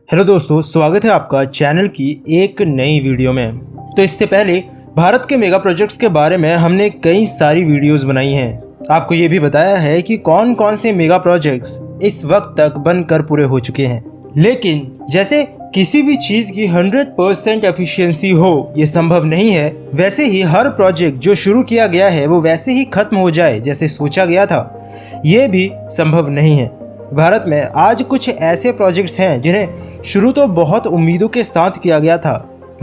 Hello दोस्तों, स्वागत है आपका चैनल की एक नई वीडियो में। तो इससे पहले भारत के मेगा प्रोजेक्ट्स के बारे में हमने कई सारी वीडियोस बनाई हैं। आपको ये भी बताया है कि कौन कौन से मेगा प्रोजेक्ट्स इस वक्त तक बनकर पूरे हो चुके हैं। लेकिन जैसे किसी भी चीज़ की 100% एफिशिएंसी हो ये संभव नहीं है, वैसे ही हर प्रोजेक्ट जो शुरू किया गया है वो वैसे ही खत्म हो जाए जैसे सोचा गया था, ये भी संभव नहीं है। भारत में आज कुछ ऐसे प्रोजेक्ट्स हैं जिन्हें शुरू तो बहुत उम्मीदों के साथ किया गया था,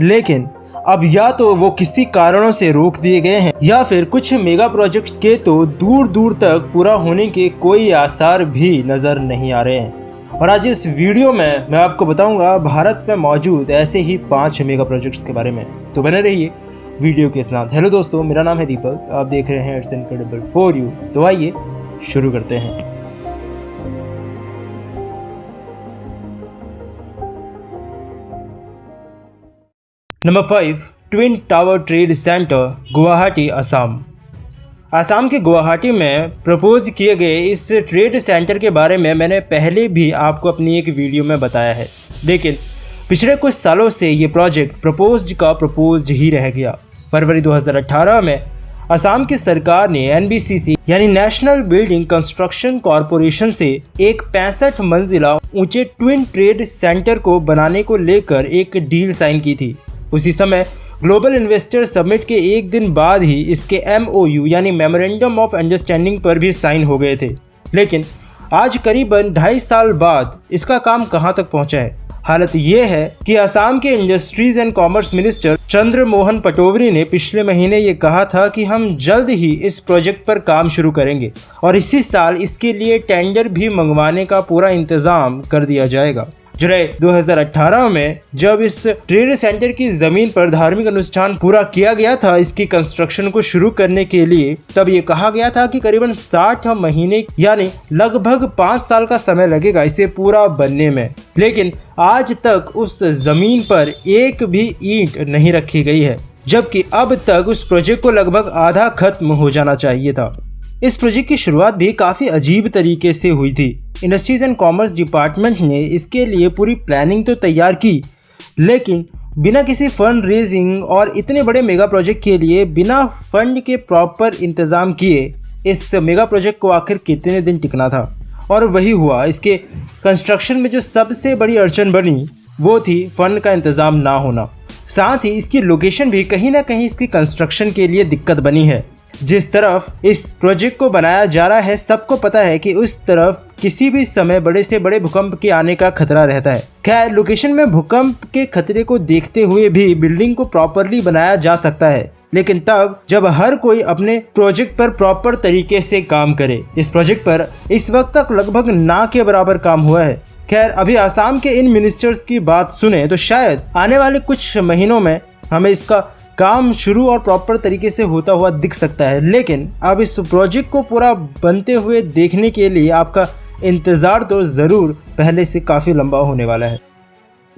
लेकिन अब या तो वो किसी कारणों से रोक दिए गए हैं या फिर कुछ मेगा प्रोजेक्ट्स के तो दूर दूर तक पूरा होने के कोई आसार भी नज़र नहीं आ रहे हैं। और आज इस वीडियो में मैं आपको बताऊंगा भारत में मौजूद ऐसे ही 5 मेगा प्रोजेक्ट्स के बारे में। तो बने रहिए वीडियो के साथ। हेलो दोस्तों, मेरा नाम है दीपक, आप देख रहे हैं इट्स इनक्रेडिबल फॉर यू। तो आइए शुरू करते हैं। Number 5, twin tower trade centre, Guwahati, Assam. Assam के गुवाहाटी में प्रपोज किए गए इस ट्रेड सेंटर के बारे में मैंने पहले भी आपको अपनी एक वीडियो में बताया है, लेकिन पिछले कुछ सालों से ये प्रोजेक्ट प्रपोज ही रह गया। फरवरी 2018 में असम की सरकार ने NBCC यानी नेशनल बिल्डिंग कंस्ट्रक्शन कॉरपोरेशन से एक 65 मंजिला ऊंचे ट्विन ट्रेड सेंटर को बनाने को लेकर एक डील साइन की थी। उसी समय ग्लोबल इन्वेस्टर समिट के एक दिन बाद ही इसके MOU यानी मेमोरेंडम ऑफ अंडरस्टैंडिंग पर भी साइन हो गए थे। लेकिन आज करीबन 2.5 साल बाद इसका काम कहां तक पहुंचा है? हालत ये है कि असम के industries and commerce minister Chandra Mohan Patowary ने पिछले महीने ये कहा था कि हम जल्द ही इस प्रोजेक्ट पर काम शुरू करेंगे और इसी साल इसके लिए टेंडर भी मंगवाने का पूरा इंतजाम कर दिया जाएगा। जुलाई 2018 में जब इस ट्रेड सेंटर की जमीन पर धार्मिक अनुष्ठान पूरा किया गया था इसकी कंस्ट्रक्शन को शुरू करने के लिए, तब ये कहा गया था कि करीबन 60 महीने यानी लगभग 5 साल का समय लगेगा इसे पूरा बनने में। लेकिन आज तक उस जमीन पर एक भी ईंट नहीं रखी गई है, जबकि अब तक उस प्रोजेक्ट को लगभग आधा खत्म हो जाना चाहिए था। इस प्रोजेक्ट की शुरुआत भी काफ़ी अजीब तरीके से हुई थी। इंडस्ट्रीज एंड कॉमर्स डिपार्टमेंट ने इसके लिए पूरी प्लानिंग तो तैयार की, लेकिन बिना किसी फंड रेजिंग और इतने बड़े मेगा प्रोजेक्ट के लिए बिना फंड के प्रॉपर इंतज़ाम किए इस मेगा प्रोजेक्ट को आखिर कितने दिन टिकना था। और वही हुआ। इसके कंस्ट्रक्शन में जो सबसे बड़ी अड़चन बनी वो थी फंड का इंतज़ाम ना होना। साथ ही इसकी लोकेशन भी कहीं ना कहीं इसकी कंस्ट्रक्शन के लिए दिक्कत बनी है। जिस तरफ इस प्रोजेक्ट को बनाया जा रहा है सबको पता है कि उस तरफ किसी भी समय बड़े से बड़े भूकंप के आने का खतरा रहता है। खैर, लोकेशन में भूकंप के खतरे को देखते हुए भी बिल्डिंग को प्रॉपरली बनाया जा सकता है, लेकिन तब जब हर कोई अपने प्रोजेक्ट पर प्रॉपर तरीके से काम करे। इस प्रोजेक्ट पर इस वक्त तक लगभग ना के बराबर काम हुआ है। खैर, अभी आसाम के इन मिनिस्टर्स की बात सुने तो शायद आने वाले कुछ महीनों में हमें इसका काम शुरू और प्रॉपर तरीके से होता हुआ दिख सकता है। लेकिन अब इस प्रोजेक्ट को पूरा बनते हुए देखने के लिए आपका इंतज़ार तो ज़रूर पहले से काफ़ी लंबा होने वाला है।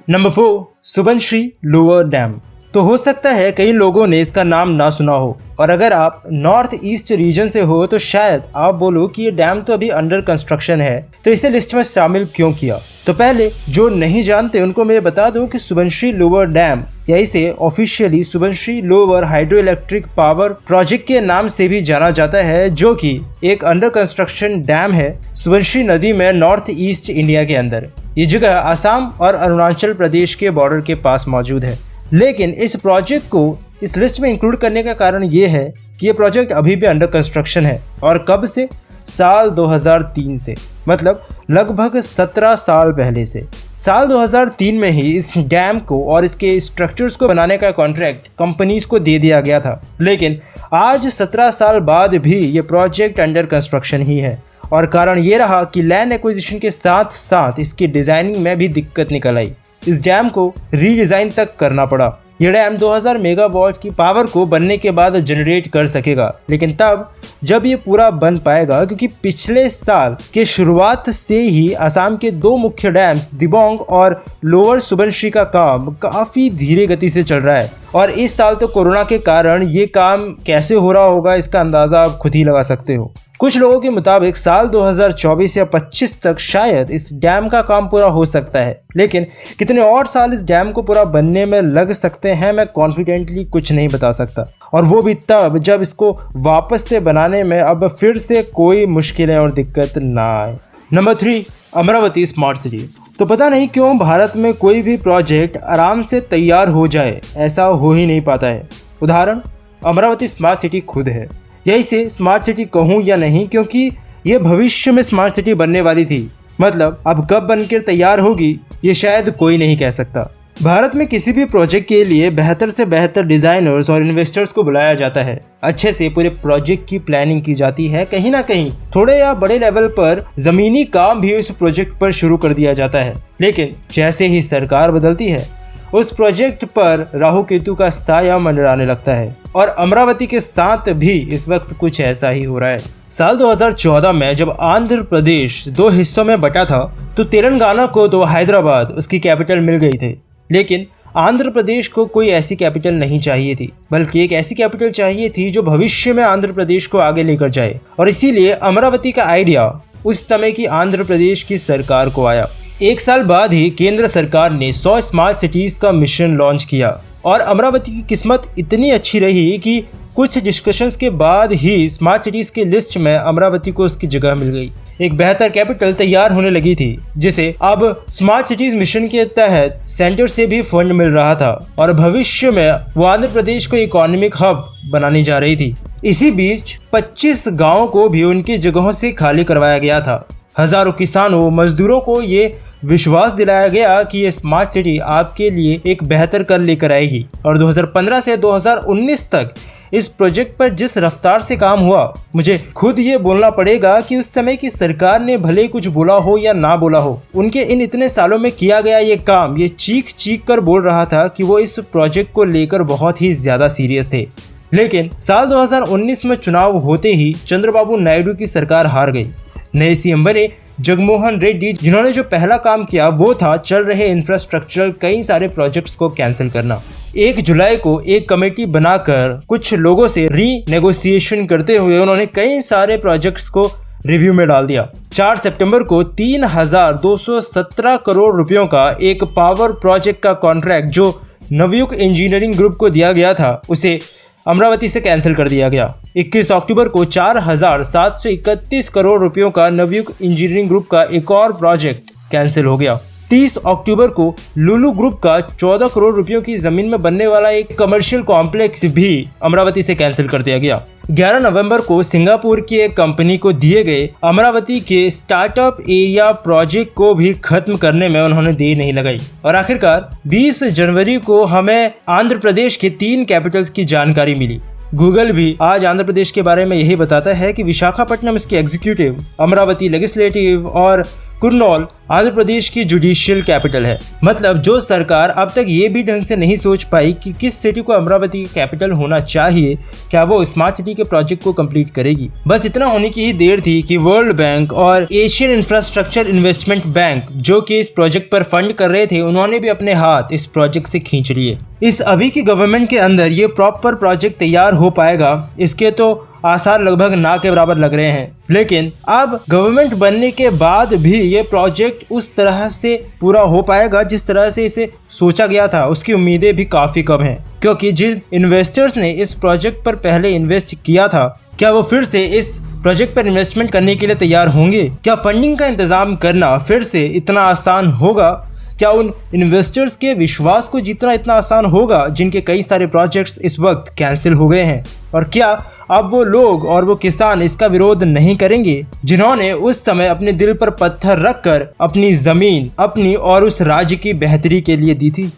Number 4, Subansiri lower dam. तो हो सकता है कई लोगों ने इसका नाम ना सुना हो, और अगर आप नॉर्थ ईस्ट रीजन से हो तो शायद आप बोलो कि ये डैम तो अभी अंडर कंस्ट्रक्शन है, तो इसे लिस्ट में शामिल क्यों किया। तो पहले जो नहीं जानते उनको मैं बता दूं कि सुबनश्री लोअर डैम या इसे officially Subansiri lower hydro electric power project के नाम से भी जाना जाता है, जो कि एक अंडर कंस्ट्रक्शन डैम है सुबनश्री नदी में नॉर्थ ईस्ट इंडिया के अंदर। ये जगह असम और अरुणाचल प्रदेश के बॉर्डर के पास मौजूद है। लेकिन इस प्रोजेक्ट को इस लिस्ट में इंक्लूड करने का कारण ये है कि ये प्रोजेक्ट अभी भी अंडर कंस्ट्रक्शन है। और कब से? साल 2003 से, मतलब लगभग 17 साल पहले से। साल 2003 में ही इस डैम को और इसके स्ट्रक्चर्स को बनाने का कॉन्ट्रैक्ट कंपनीज को दे दिया गया था। लेकिन आज 17 साल बाद भी ये प्रोजेक्ट अंडर कंस्ट्रक्शन ही है, और कारण ये रहा कि लैंड एक्विजिशन के साथ साथ इसकी डिज़ाइनिंग में भी दिक्कत निकल आई। इस डैम को रीडिज़ाइन तक करना पड़ा। यह डैम 2000 मेगावाट की पावर को बनने के बाद जनरेट कर सकेगा, लेकिन तब जब ये पूरा बन पाएगा, क्योंकि पिछले साल के शुरुआत से ही असम के 2 मुख्य डैम्स दिबांग और लोअर सुबनश्री का काम काफ़ी धीरे गति से चल रहा है और इस साल तो कोरोना के कारण ये काम कैसे हो रहा होगा इसका अंदाज़ा आप खुद ही लगा सकते हो। कुछ लोगों के मुताबिक साल 2024 या 25 तक शायद इस डैम का काम पूरा हो सकता है, लेकिन कितने और साल इस डैम को पूरा बनने में लग सकते हैं मैं कॉन्फिडेंटली कुछ नहीं बता सकता, और वो भी तब जब इसको वापस से बनाने में अब फिर से कोई मुश्किलें और दिक्कत ना आए। Number 3, Amravati smart city. तो पता नहीं क्यों भारत में कोई भी प्रोजेक्ट आराम से तैयार हो जाए ऐसा हो ही नहीं पाता है। उदाहरण अमरावती स्मार्ट सिटी खुद है। यही से स्मार्ट सिटी कहूँ या नहीं, क्योंकि ये भविष्य में स्मार्ट सिटी बनने वाली थी। मतलब अब कब बनकर तैयार होगी ये शायद कोई नहीं कह सकता। भारत में किसी भी प्रोजेक्ट के लिए बेहतर से बेहतर डिजाइनर्स और इन्वेस्टर्स को बुलाया जाता है। अच्छे से पूरे प्रोजेक्ट की प्लानिंग की जाती है। कहीं ना कहीं थोड़े या बड़े लेवल पर जमीनी काम भी उस प्रोजेक्ट पर शुरू कर दिया जाता है। लेकिन जैसे ही सरकार बदलती है उस प्रोजेक्ट पर राहु केतु का साया मंडराने लगता है, और अमरावती के साथ भी इस वक्त कुछ ऐसा ही हो रहा है। साल 2014 में जब आंध्र प्रदेश 2 हिस्सों में बटा था तो तेलंगाना को तो हैदराबाद उसकी कैपिटल मिल गई थी, लेकिन आंध्र प्रदेश को कोई ऐसी कैपिटल नहीं चाहिए थी, बल्कि एक ऐसी कैपिटल चाहिए थी जो भविष्य में आंध्र प्रदेश को आगे लेकर जाए। और इसीलिए अमरावती का आइडिया उस समय की आंध्र प्रदेश की सरकार को आया। 1 साल बाद ही केंद्र सरकार ने 100 स्मार्ट सिटीज का मिशन लॉन्च किया, और अमरावती की किस्मत इतनी अच्छी रही कि कुछ डिस्कशंस के बाद ही स्मार्ट सिटीज की लिस्ट में अमरावती को उसकी जगह मिल गई। एक बेहतर कैपिटल तैयार होने लगी थी, जिसे अब स्मार्ट सिटीज मिशन के तहत सेंटर से भी फंड मिल रहा था, और भविष्य में वो आंध्र प्रदेश को इकोनॉमिक हब बनाने जा रही थी। इसी बीच 25 गाँव को भी उनकी जगहों से खाली करवाया गया था। हजारों किसानों मजदूरों को ये विश्वास दिलाया गया कि ये स्मार्ट सिटी आपके लिए एक बेहतर कल लेकर आएगी। और 2015 से 2019 तक इस प्रोजेक्ट पर जिस रफ्तार से काम हुआ, मुझे खुद ये बोलना पड़ेगा कि उस समय की सरकार ने भले कुछ बोला हो या ना बोला हो, उनके इन इतने सालों में किया गया ये काम ये चीख चीख कर बोल रहा था कि वो इस प्रोजेक्ट को लेकर बहुत ही ज्यादा सीरियस थे। लेकिन साल 2019 में चुनाव होते ही चंद्रबाबू नायडू की सरकार हार गई। नए सीएम बने जगनमोहन रेड्डी, जिन्होंने जो पहला काम किया वो था चल रहे इंफ्रास्ट्रक्चरल कई सारे प्रोजेक्ट्स को कैंसिल करना। 1 जुलाई को एक कमेटी बनाकर कुछ लोगों से रीनेगोशिएशन करते हुए उन्होंने कई सारे प्रोजेक्ट्स को रिव्यू में डाल दिया। 4 सितंबर को 3217 करोड़ रुपयों का एक पावर प्रोजेक्ट का कॉन्ट्रैक्ट जो नवयुग इंजीनियरिंग ग्रुप को दिया गया था उसे अमरावती से कैंसिल कर दिया गया। 21 अक्टूबर को 4731 करोड़ रुपयों का नवयुग इंजीनियरिंग ग्रुप का एक और प्रोजेक्ट कैंसिल हो गया। 30 अक्टूबर को लुलु ग्रुप का 14 करोड़ रुपयों की जमीन में बनने वाला एक कमर्शियल कॉम्प्लेक्स भी अमरावती से कैंसिल कर दिया गया। 11 नवंबर को सिंगापुर की एक कंपनी को दिए गए अमरावती के स्टार्टअप एरिया प्रोजेक्ट को भी खत्म करने में उन्होंने देर नहीं लगाई। और आखिरकार 20 जनवरी को हमें आंध्र प्रदेश के 3 कैपिटल्स की जानकारी मिली। गूगल भी आज आंध्र प्रदेश के बारे में यही बताता है कि विशाखापट्टनम इसकी एग्जीक्यूटिव, अमरावती लेजिस्लेटिव और कुर्नूल आंध्र प्रदेश की जुडिशियल कैपिटल है। मतलब जो सरकार अब तक ये भी ढंग से नहीं सोच पाई कि किस सिटी को अमरावती की कैपिटल होना चाहिए, क्या वो स्मार्ट सिटी के प्रोजेक्ट को कंप्लीट करेगी। बस इतना होने की ही देर थी कि वर्ल्ड बैंक और एशियन इंफ्रास्ट्रक्चर इन्वेस्टमेंट बैंक जो कि इस प्रोजेक्ट पर फंड कर रहे थे, उन्होंने भी अपने हाथ इस प्रोजेक्ट से खींच लिए। इस अभी की गवर्नमेंट के अंदर ये प्रॉपर प्रोजेक्ट तैयार हो पाएगा इसके तो आसार लगभग ना के बराबर लग रहे हैं। लेकिन अब गवर्नमेंट बनने के बाद भी ये प्रोजेक्ट उस तरह से पूरा हो पाएगा जिस तरह से इसे सोचा गया था, उसकी उम्मीदें भी काफ़ी कम हैं। क्योंकि जिन इन्वेस्टर्स ने इस प्रोजेक्ट पर पहले इन्वेस्ट किया था, क्या वो फिर से इस प्रोजेक्ट पर इन्वेस्टमेंट करने के लिए तैयार होंगे? क्या फंडिंग का इंतजाम करना फिर से इतना आसान होगा? क्या उन इन्वेस्टर्स के विश्वास को जीतना इतना आसान होगा जिनके कई सारे प्रोजेक्ट्स इस वक्त कैंसिल हो गए हैं? और क्या अब वो लोग और वो किसान इसका विरोध नहीं करेंगे जिन्होंने उस समय अपने दिल पर पत्थर रखकर अपनी जमीन अपनी और उस राज्य की बेहतरी के लिए दी थी?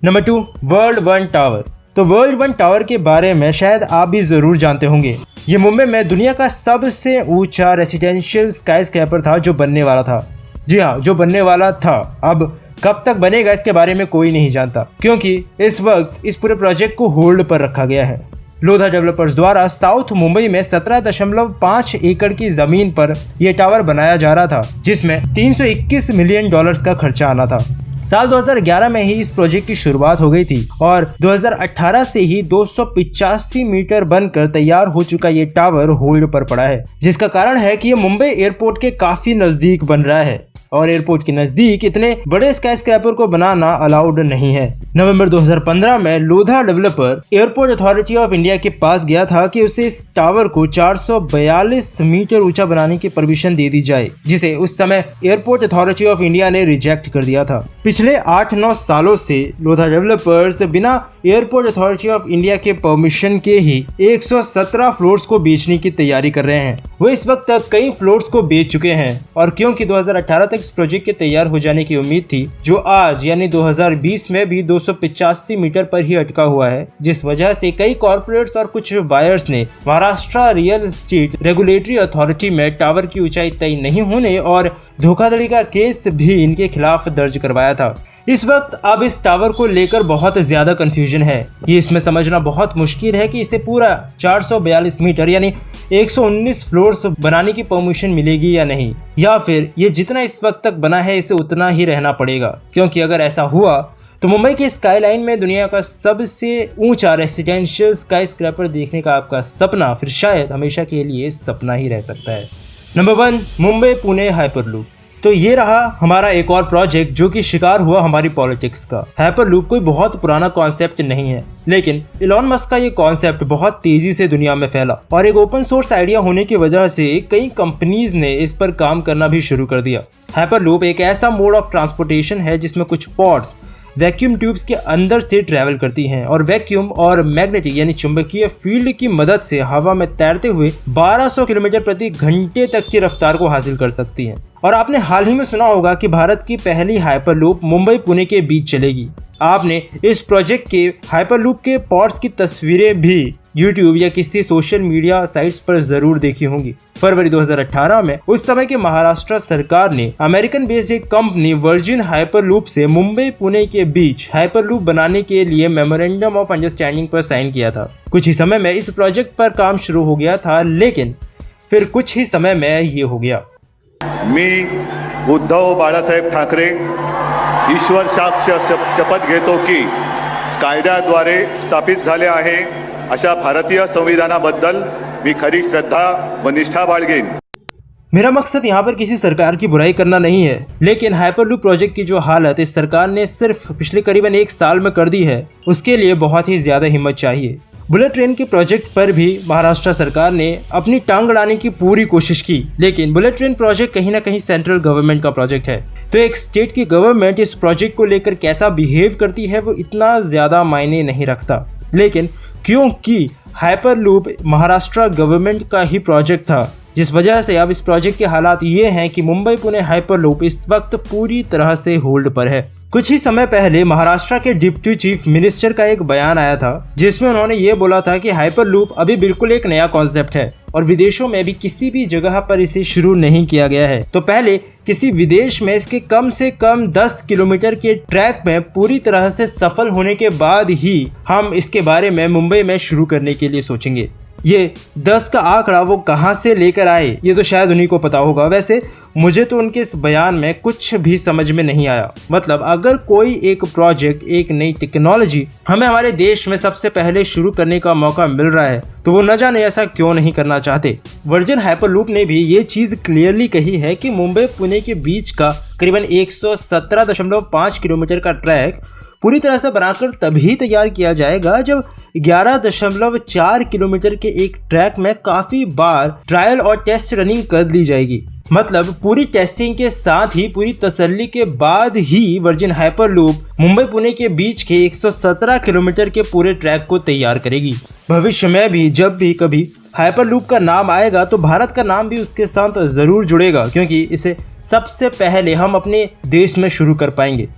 Number 2, world one tower. तो वर्ल्ड वन टावर के बारे में शायद आप भी जरूर जानते होंगे। ये मुंबई में दुनिया का सबसे ऊंचा रेसिडेंशियल स्काईस्क्रैपर था जो बनने वाला था। जी हाँ, जो बनने वाला था। अब कब तक बनेगा इसके बारे में कोई नहीं जानता, क्योंकि इस वक्त इस पूरे प्रोजेक्ट को होल्ड पर रखा गया है। लोधा डेवलपर्स द्वारा साउथ मुंबई में 17.5 एकड़ की जमीन पर यह टावर बनाया जा रहा था, जिसमें $321 मिलियन का खर्चा आना था। साल 2011 में ही इस प्रोजेक्ट की शुरुआत हो गई थी और 2018 से ही 285 मीटर बनकर तैयार हो चुका ये टावर होल्ड पर पड़ा है, जिसका कारण है कि ये मुंबई एयरपोर्ट के काफी नजदीक बन रहा है और एयरपोर्ट के नजदीक इतने बड़े स्काईस्क्रैपर को बनाना अलाउड नहीं है। नवंबर 2015 में Lodha developer airport authority of India के पास गया था कि उसे इस टावर को 442 मीटर ऊंचा बनाने की परमिशन दे दी जाए, जिसे उस समय एयरपोर्ट अथॉरिटी ऑफ इंडिया ने रिजेक्ट कर दिया था। पिछले 8-9 सालों से लोधा डेवलपर्स बिना एयरपोर्ट अथॉरिटी ऑफ इंडिया के परमिशन के ही 117 फ्लोर्स को बेचने की तैयारी कर रहे हैं। वो इस वक्त तक कई फ्लोर्स को बेच चुके हैं और क्योंकि 2018 तक इस प्रोजेक्ट के तैयार हो जाने की उम्मीद थी, जो आज यानी 2020 में भी 285 मीटर पर ही अटका हुआ है, जिस वजह से कई कॉर्पोरेट्स और कुछ बायर्स ने Maharashtra real estate regulatory authority में टावर की ऊंचाई तय नहीं होने और धोखाधड़ी का केस भी इनके खिलाफ दर्ज करवाया था। इस वक्त अब इस टावर को लेकर बहुत ज्यादा कंफ्यूजन है। ये इसमें समझना बहुत मुश्किल है कि इसे पूरा 442 मीटर यानी 119 फ्लोर्स बनाने की परमिशन मिलेगी या नहीं, या फिर ये जितना इस वक्त तक बना है इसे उतना ही रहना पड़ेगा, क्योंकि अगर ऐसा हुआ तो मुंबई की स्काईलाइन में दुनिया का सबसे ऊंचा रेसिडेंशियल स्काईस्क्रैपर देखने का आपका सपना फिर शायद हमेशा के लिए सपना ही रह सकता है। Number 1, Mumbai Pune hyperloop. तो ये रहा हमारा एक और प्रोजेक्ट जो कि शिकार हुआ हमारी पॉलिटिक्स का। हाइपरलूप कोई बहुत पुराना कॉन्सेप्ट नहीं है, लेकिन इलॉन मस्क का ये कॉन्सेप्ट बहुत तेजी से दुनिया में फैला और एक ओपन सोर्स आइडिया होने की वजह से कई कंपनीज ने इस पर काम करना भी शुरू कर दिया। हाइपरलूप एक ऐसा मोड ऑफ ट्रांसपोर्टेशन है जिसमें कुछ पॉड्स वैक्यूम ट्यूब्स के अंदर से ट्रैवल करती हैं और वैक्यूम और मैग्नेटिक यानी चुंबकीय फील्ड की मदद से हवा में तैरते हुए 1200 किलोमीटर प्रति घंटे तक की रफ्तार को हासिल कर सकती हैं। और आपने हाल ही में सुना होगा कि भारत की पहली हाइपरलूप मुंबई पुणे के बीच चलेगी। आपने इस प्रोजेक्ट के हाइपरलूप के पॉड्स की तस्वीरें भी YouTube या किसी सोशल मीडिया साइट्स पर जरूर देखी होंगी। फरवरी 2018 में उस समय के महाराष्ट्र सरकार ने अमेरिकन बेस्ड एक कंपनी वर्जिन हाइपरलूप से मुंबई पुणे के बीच हाइपरलूप बनाने के लिए मेमोरेंडम ऑफ अंडरस्टैंडिंग पर साइन किया था। कुछ ही समय में इस प्रोजेक्ट पर काम शुरू हो गया था, लेकिन फिर कुछ ही समय में ये हो गया। मी उद्धव बाळासाहेब ठाकरे ईश्वर साक्ष शपथ घेतो की कायद्याद्वारे स्थापित झाले आहे अशा भारतीय संविधानाबद्दल मी खरी श्रद्धा व निष्ठा बाळगेन। मेरा मकसद यहाँ पर किसी सरकार की बुराई करना नहीं है, लेकिन हाइपरलूप प्रोजेक्ट की जो हालत इस सरकार ने सिर्फ पिछले करीबन 1 साल में कर दी है, उसके लिए बहुत ही ज्यादा हिम्मत चाहिए। बुलेट ट्रेन के प्रोजेक्ट पर भी महाराष्ट्र सरकार ने अपनी टांग अड़ाने की पूरी कोशिश की, लेकिन बुलेट ट्रेन प्रोजेक्ट कहीं ना कहीं सेंट्रल गवर्नमेंट का प्रोजेक्ट है, तो एक स्टेट की गवर्नमेंट इस प्रोजेक्ट को लेकर कैसा बिहेव करती है वो इतना ज्यादा मायने नहीं रखता। लेकिन क्योंकि हाइपरलूप महाराष्ट्र गवर्नमेंट का ही प्रोजेक्ट था, जिस वजह से अब इस प्रोजेक्ट के हालात ये हैं कि मुंबई पुणे हाइपरलूप इस वक्त पूरी तरह से होल्ड पर है। कुछ ही समय पहले महाराष्ट्र के डिप्टी चीफ मिनिस्टर का एक बयान आया था, जिसमें उन्होंने ये बोला था कि हाइपरलूप अभी बिल्कुल एक नया कॉन्सेप्ट है और विदेशों में भी किसी भी जगह पर इसे शुरू नहीं किया गया है। तो पहले किसी विदेश में इसके कम से कम 10 किलोमीटर के ट्रैक में पूरी तरह से सफल होने के बाद ही हम इसके बारे में मुंबई में शुरू करने के लिए सोचेंगे। ये 10 का आंकड़ा वो कहाँ से लेकर आए ये तो शायद उन्हीं को पता होगा। वैसे मुझे तो उनके इस बयान में कुछ भी समझ में नहीं आया। मतलब अगर कोई एक प्रोजेक्ट, एक नई टेक्नोलॉजी हमें हमारे देश में सबसे पहले शुरू करने का मौका मिल रहा है, तो वो न जाने ऐसा क्यों नहीं करना चाहते। वर्जिन हाइपरलूप ने भी ये चीज़ क्लियरली कही है कि मुंबई पुणे के बीच का करीबन 117.5 किलोमीटर का ट्रैक पूरी तरह से बनाकर तभी तैयार किया जाएगा जब 11.4 किलोमीटर के एक ट्रैक में काफ़ी बार ट्रायल और टेस्ट रनिंग कर ली जाएगी। मतलब पूरी टेस्टिंग के साथ ही पूरी तसल्ली के बाद ही वर्जिन हाइपरलूप मुंबई पुणे के बीच के 117 किलोमीटर के पूरे ट्रैक को तैयार करेगी। भविष्य में भी जब भी कभी हाइपरलूप का नाम आएगा तो भारत का नाम भी उसके साथ ज़रूर जुड़ेगा, क्योंकि इसे सबसे पहले हम अपने देश में शुरू कर पाएंगे।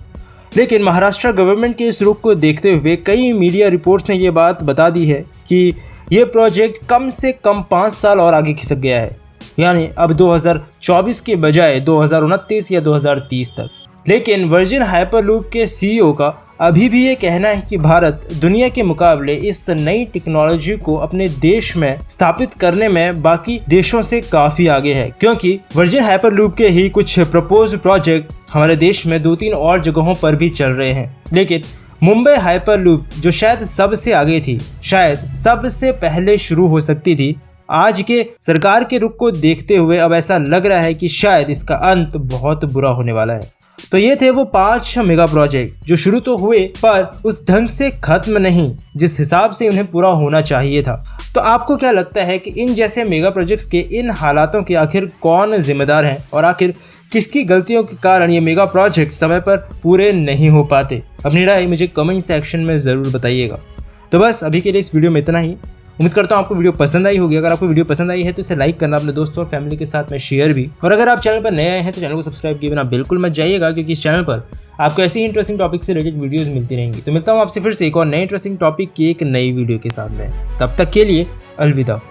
लेकिन महाराष्ट्र गवर्नमेंट के इस रुख को देखते हुए कई मीडिया रिपोर्ट्स ने ये बात बता दी है कि ये प्रोजेक्ट कम से कम 5 साल और आगे खिसक गया है, यानी अब 2024 के बजाय 2029 या 2030 तक। लेकिन वर्जिन हाइपरलूप के CEO का अभी भी ये कहना है कि भारत दुनिया के मुकाबले इस नई टेक्नोलॉजी को अपने देश में स्थापित करने में बाकी देशों से काफी आगे है, क्योंकि वर्जिन हाइपरलूप के ही कुछ प्रपोज प्रोजेक्ट हमारे देश में 2-3 और जगहों पर भी चल रहे हैं। लेकिन मुंबई हाइपरलूप जो शायद सबसे आगे थी, शायद सबसे पहले शुरू हो सकती थी, आज के सरकार के रुख को देखते हुए अब ऐसा लग रहा है कि शायद इसका अंत बहुत बुरा होने वाला है। तो ये थे वो 5 मेगा प्रोजेक्ट जो शुरू तो हुए पर उस ढंग से खत्म नहीं जिस हिसाब से उन्हें पूरा होना चाहिए था। तो आपको क्या लगता है कि इन जैसे मेगा प्रोजेक्ट्स के इन हालातों के आखिर कौन जिम्मेदार है और आखिर किसकी गलतियों के कारण ये मेगा प्रोजेक्ट समय पर पूरे नहीं हो पाते? अपनी राय मुझे कमेंट सेक्शन में ज़रूर बताइएगा। तो बस अभी के लिए इस वीडियो में इतना ही। उम्मीद करता हूँ आपको वीडियो पसंद आई होगी। अगर आपको वीडियो पसंद आई है तो इसे लाइक करना, अपने दोस्तों और फैमिली के साथ में शेयर भी। और अगर आप चैनल पर नए आए हैं तो चैनल को सब्सक्राइब किए बिना बिल्कुल मत जाइएगा, क्योंकि इस चैनल पर आपको ऐसी ही इंटरेस्टिंग टॉपिक से रिलेटेड वीडियोस मिलती रहेंगी। तो मिलता हूँ आपसे फिर से एक और नए इंटरेस्टिंग टॉपिक की एक नई वीडियो के साथ में। तब तक के लिए अलविदा।